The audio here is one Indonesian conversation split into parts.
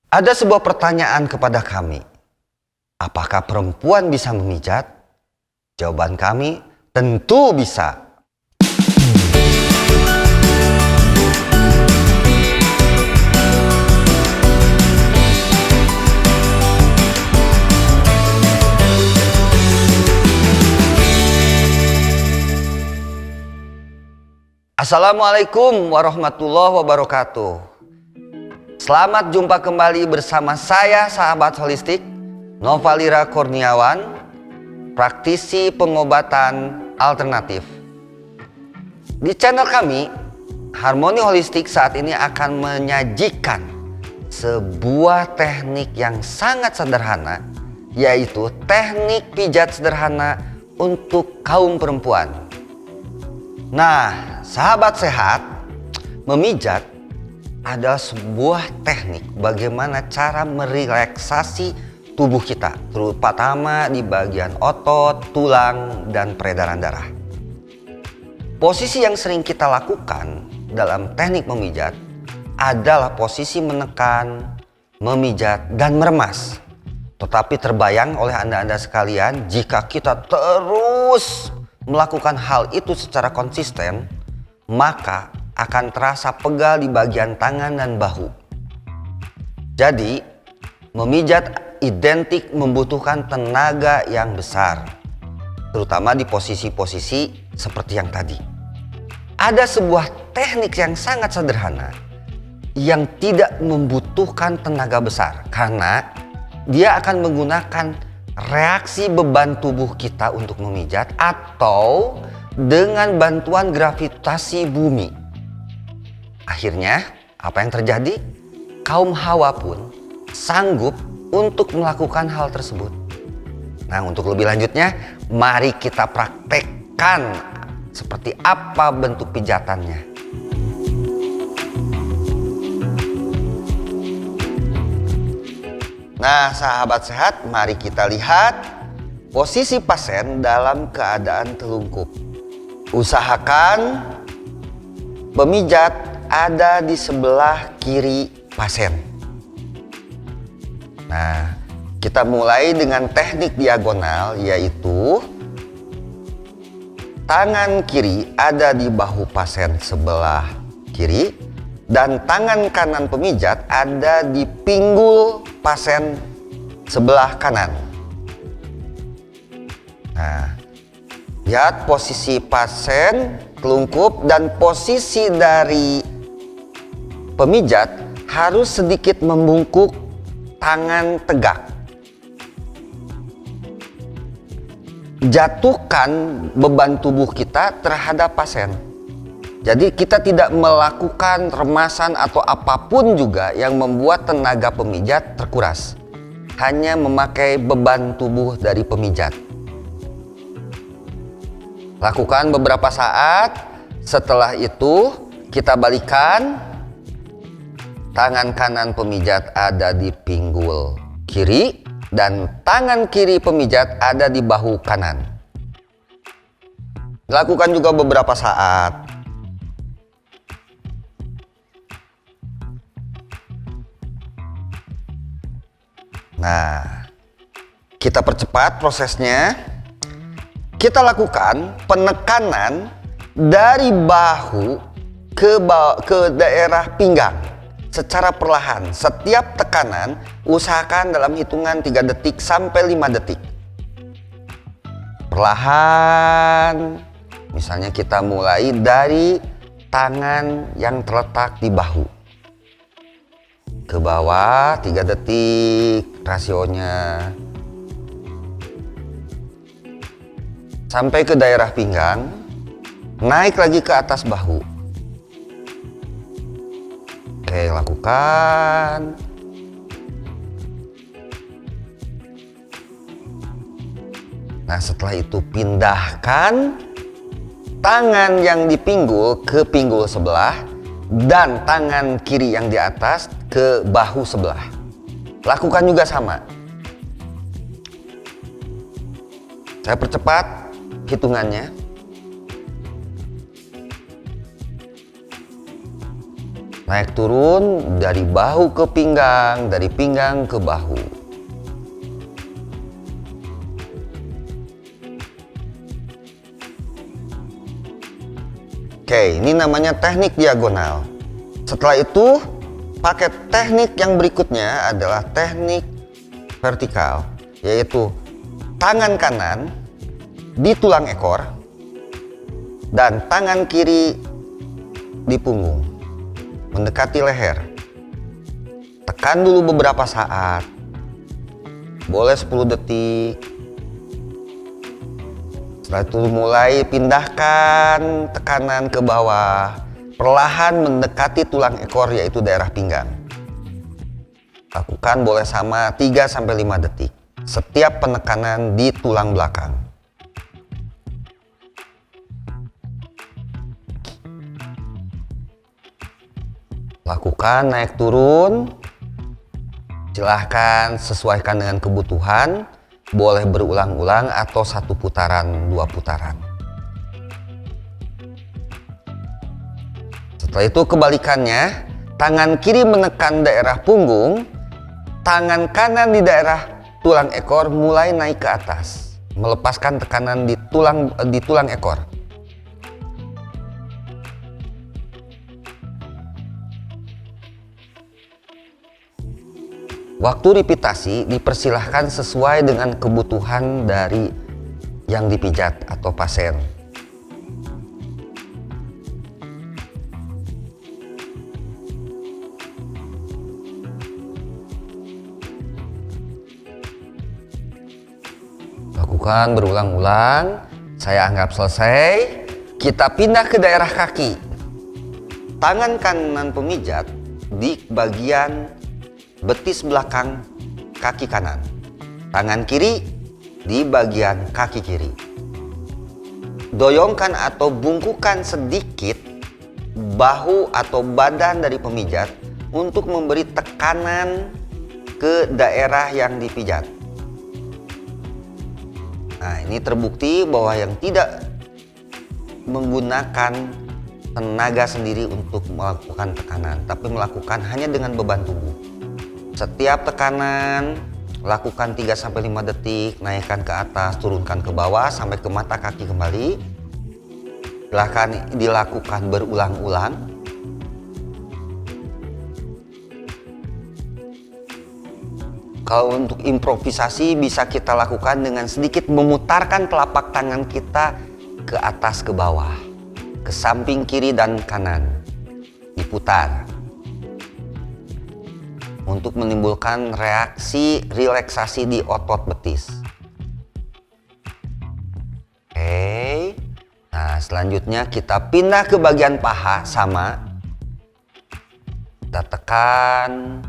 Ada sebuah pertanyaan kepada kami. Apakah perempuan bisa memijat? Jawaban kami, tentu bisa. Assalamualaikum warahmatullahi wabarakatuh. Selamat jumpa kembali bersama saya, sahabat holistik, Novalira Kurniawan, praktisi pengobatan alternatif. Di channel kami, Harmoni Holistik saat ini akan menyajikan sebuah teknik yang sangat sederhana, yaitu teknik pijat sederhana untuk kaum perempuan. Nah, sahabat sehat, memijat adalah sebuah teknik bagaimana cara merelaksasi tubuh kita, terutama di bagian otot, tulang, dan peredaran darah. Posisi yang sering kita lakukan dalam teknik memijat adalah posisi menekan, memijat, dan meremas. Tetapi terbayang oleh Anda sekalian, jika kita terus melakukan hal itu secara konsisten, maka akan terasa pegal di bagian tangan dan bahu. Jadi, memijat identik membutuhkan tenaga yang besar, terutama di posisi-posisi seperti yang tadi. Ada sebuah teknik yang sangat sederhana yang tidak membutuhkan tenaga besar karena dia akan menggunakan reaksi beban tubuh kita untuk memijat atau dengan bantuan gravitasi bumi. Akhirnya, apa yang terjadi? Kaum Hawa pun sanggup untuk melakukan hal tersebut. Nah, untuk lebih lanjutnya, mari kita praktekkan seperti apa bentuk pijatannya. Nah, sahabat sehat, mari kita lihat posisi pasien dalam keadaan telungkup. Usahakan pemijat ada di sebelah kiri pasien. Nah, kita mulai dengan teknik diagonal, yaitu tangan kiri ada di bahu pasien sebelah kiri dan tangan kanan pemijat ada di pinggul pasien sebelah kanan. Nah, lihat posisi pasien telungkup dan posisi dari pemijat harus sedikit membungkuk, tangan tegak. Jatuhkan beban tubuh kita terhadap pasien. Jadi kita tidak melakukan remasan atau apapun juga yang membuat tenaga pemijat terkuras. Hanya memakai beban tubuh dari pemijat. Lakukan beberapa saat, setelah itu kita balikan. Tangan kanan pemijat ada di pinggul kiri dan tangan kiri pemijat ada di bahu kanan. Lakukan juga beberapa saat. Nah, kita percepat prosesnya. Kita lakukan penekanan dari bahu ke daerah pinggang secara perlahan. Setiap tekanan usahakan dalam hitungan 3 detik sampai 5 detik. Perlahan, misalnya kita mulai dari tangan yang terletak di bahu. Ke bawah 3 detik rasionya. Sampai ke daerah pinggang, naik lagi ke atas bahu. Oke, lakukan. Nah, setelah itu pindahkan tangan yang di pinggul ke pinggul sebelah dan tangan kiri yang di atas ke bahu sebelah. Lakukan juga sama. Saya percepat hitungannya. Naik turun dari bahu ke pinggang, dari pinggang ke bahu. Oke, ini namanya teknik diagonal. Setelah itu, pakai teknik yang berikutnya adalah teknik vertikal, yaitu tangan kanan di tulang ekor dan tangan kiri di punggung, mendekati leher. Tekan dulu beberapa saat, boleh 10 detik. Setelah itu mulai pindahkan tekanan ke bawah, perlahan mendekati tulang ekor, yaitu daerah pinggang. Lakukan boleh sama 3-5 detik setiap penekanan di tulang belakang. Lakukan naik turun. Silahkan sesuaikan dengan kebutuhan. Boleh berulang-ulang atau 1 putaran, 2 putaran. Setelah itu kebalikannya, tangan kiri menekan daerah punggung, tangan kanan di daerah tulang ekor mulai naik ke atas, melepaskan tekanan di tulang ekor. Waktu repitasi dipersilahkan sesuai dengan kebutuhan dari yang dipijat atau pasien. Lakukan berulang-ulang. Saya anggap selesai. Kita pindah ke daerah kaki. Tangan kanan pemijat di bagian betis belakang kaki kanan. Tangan kiri di bagian kaki kiri. Doyongkan atau bungkukan sedikit bahu atau badan dari pemijat untuk memberi tekanan ke daerah yang dipijat. Nah, ini terbukti bahwa yang tidak menggunakan tenaga sendiri untuk melakukan tekanan, tapi melakukan hanya dengan beban tubuh. Setiap tekanan lakukan 3-5 detik, naikkan ke atas, turunkan ke bawah sampai ke mata kaki kembali. Silahkan dilakukan berulang-ulang. Kalau untuk improvisasi bisa kita lakukan dengan sedikit memutarkan telapak tangan kita ke atas ke bawah, ke samping kiri dan kanan, diputar untuk menimbulkan reaksi relaksasi di otot betis. Oke. Nah, selanjutnya kita pindah ke bagian paha, sama. Kita tekan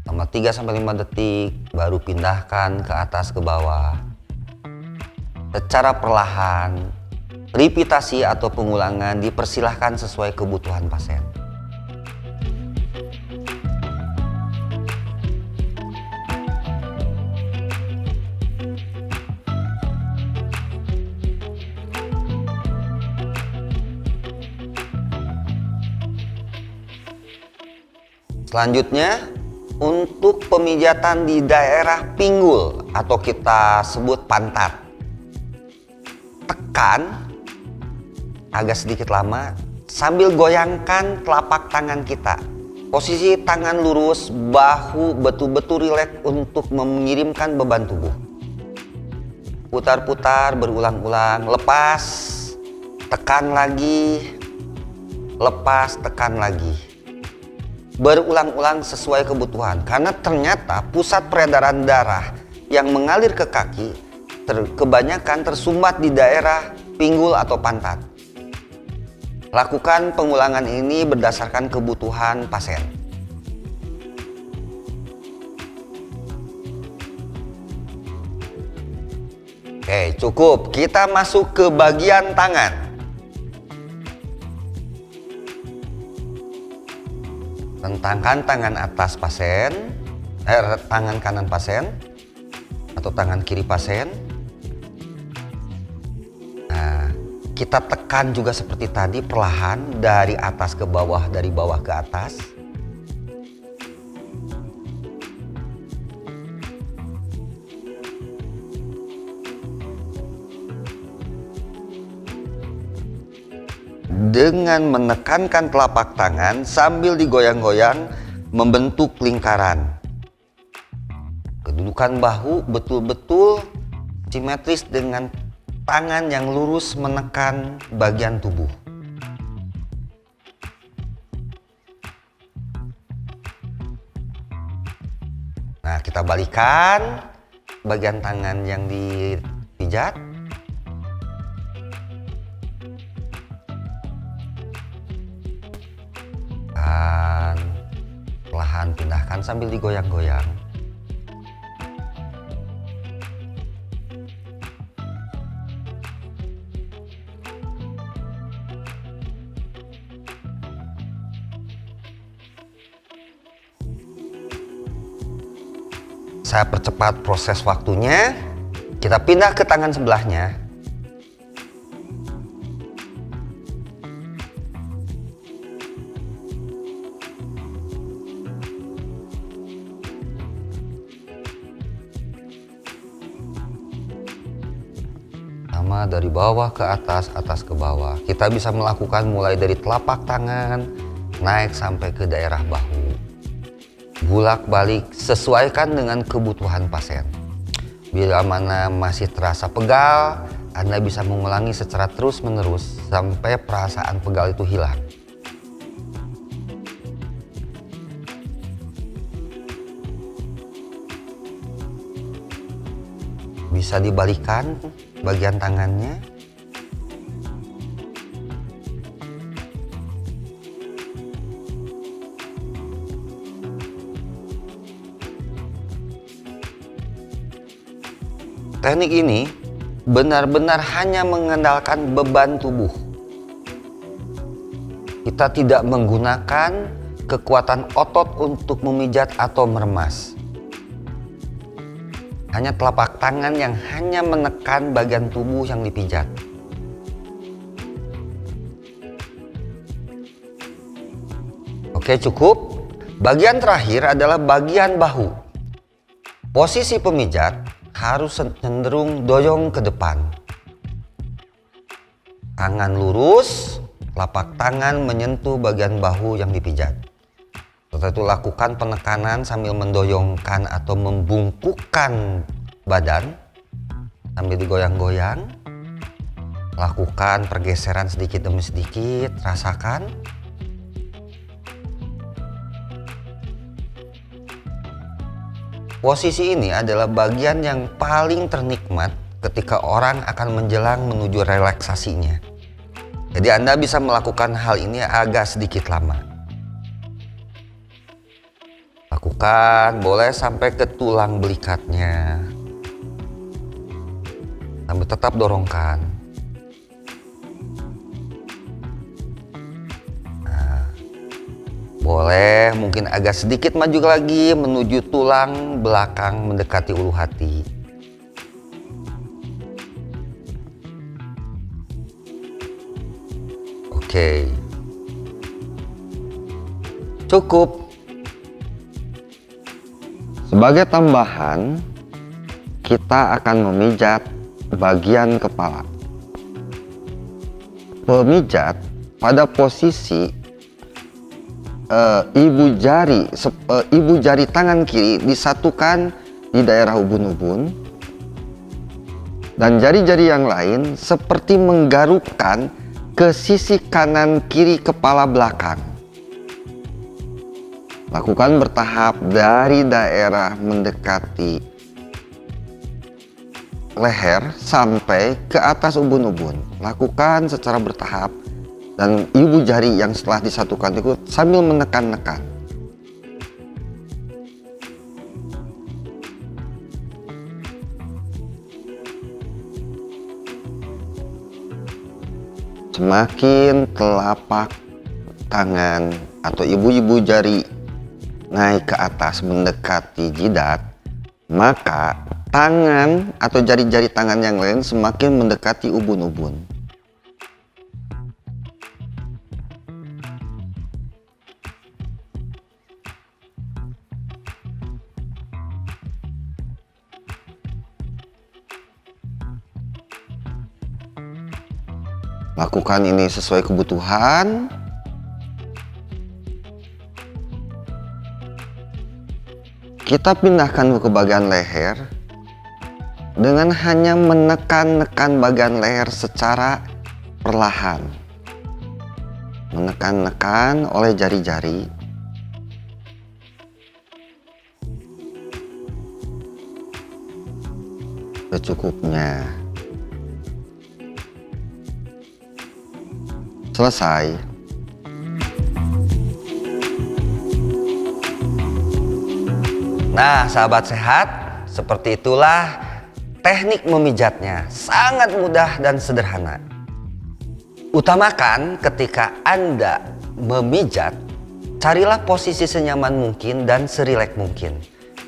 selama 3-5 detik, baru pindahkan ke atas ke bawah. Secara perlahan, repitasi atau pengulangan dipersilahkan sesuai kebutuhan pasien. Selanjutnya, untuk pemijatan di daerah pinggul atau kita sebut pantat. Tekan agak sedikit lama sambil goyangkan telapak tangan kita. Posisi tangan lurus, bahu betul-betul rileks untuk mengirimkan beban tubuh. Putar-putar berulang-ulang, lepas, tekan lagi, lepas, tekan lagi. Berulang-ulang sesuai kebutuhan, karena ternyata pusat peredaran darah yang mengalir ke kaki kebanyakan tersumbat di daerah pinggul atau pantat. Lakukan pengulangan ini berdasarkan kebutuhan pasien. Oke, cukup. Kita masuk ke bagian tangan. Rentangkan tangan atas pasien, tangan kanan pasien atau tangan kiri pasien. Nah, Kita tekan juga seperti tadi, perlahan dari atas ke bawah, dari bawah ke atas. Dengan menekankan telapak tangan sambil digoyang-goyang membentuk lingkaran. Kedudukan bahu betul-betul simetris dengan tangan yang lurus menekan bagian tubuh. Nah, kita balikan bagian tangan yang dipijat. Dan perlahan pindahkan sambil digoyang-goyang. Saya percepat proses waktunya. Kita pindah ke tangan sebelahnya. Sama dari bawah ke atas, atas ke bawah. Kita bisa melakukan mulai dari telapak tangan, naik sampai ke daerah bahu. Bolak-balik sesuaikan dengan kebutuhan pasien. Bila mana masih terasa pegal, Anda bisa mengulangi secara terus-menerus sampai perasaan pegal itu hilang. Bisa dibalikan bagian tangannya. Teknik ini benar-benar hanya mengandalkan beban tubuh. Kita tidak menggunakan kekuatan otot untuk memijat atau meremas. Hanya telapak tangan yang hanya menekan bagian tubuh yang dipijat. Oke, cukup. Bagian terakhir adalah bagian bahu. Posisi pemijat harus cenderung doyong ke depan. Tangan lurus, telapak tangan menyentuh bagian bahu yang dipijat. Setelah itu lakukan penekanan sambil mendoyongkan atau membungkukkan badan sambil digoyang-goyang. Lakukan pergeseran sedikit demi sedikit, rasakan. Posisi ini adalah bagian yang paling ternikmat ketika orang akan menjelang menuju relaksasinya. Jadi Anda bisa melakukan hal ini agak sedikit lama. Lakukan, boleh sampai ke tulang belikatnya. Sambil tetap dorongkan. Boleh mungkin agak sedikit maju lagi menuju tulang belakang mendekati ulu hati. Oke. Cukup. Sebagai tambahan, kita akan memijat bagian kepala. Pemijat pada posisi ibu jari tangan kiri disatukan di daerah ubun-ubun dan jari-jari yang lain seperti menggarukkan ke sisi kanan kiri kepala belakang. Lakukan bertahap dari daerah mendekati leher sampai ke atas ubun-ubun. Lakukan secara bertahap. Dan ibu jari yang setelah disatukan itu sambil menekan-nekan. Semakin telapak tangan atau ibu-ibu jari naik ke atas mendekati jidat, maka tangan atau jari-jari tangan yang lain semakin mendekati ubun-ubun. Lakukan ini sesuai kebutuhan. Kita pindahkan ke bagian leher dengan hanya menekan-nekan bagian leher secara perlahan. Menekan-nekan oleh jari-jari. Secukupnya. Selesai. Nah, sahabat sehat, seperti itulah teknik memijatnya. Sangat mudah dan sederhana. Utamakan ketika Anda memijat, carilah posisi senyaman mungkin dan serileks mungkin.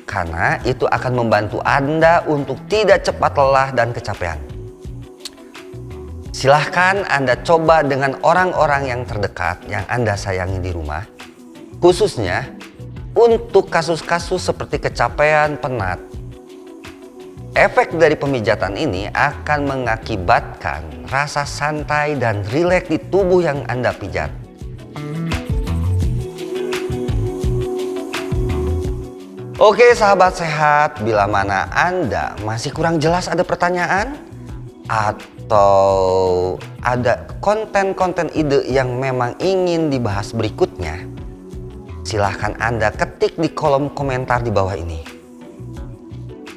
Karena itu akan membantu Anda untuk tidak cepat lelah dan kecapean. Silahkan Anda coba dengan orang-orang yang terdekat yang Anda sayangi di rumah. Khususnya untuk kasus-kasus seperti kecapean, penat. Efek dari pemijatan ini akan mengakibatkan rasa santai dan rileks di tubuh yang Anda pijat. Oke sahabat sehat, bila mana Anda masih kurang jelas ada pertanyaan atau ada konten-konten ide yang memang ingin dibahas berikutnya, silahkan Anda ketik di kolom komentar di bawah ini.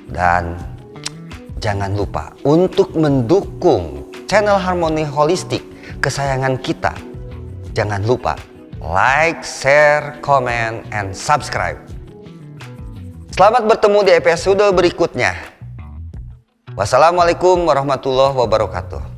Dan jangan lupa untuk mendukung channel Harmoni Holistik kesayangan kita. Jangan lupa like, share, comment, and subscribe. Selamat bertemu di episode berikutnya. Wassalamualaikum warahmatullahi wabarakatuh.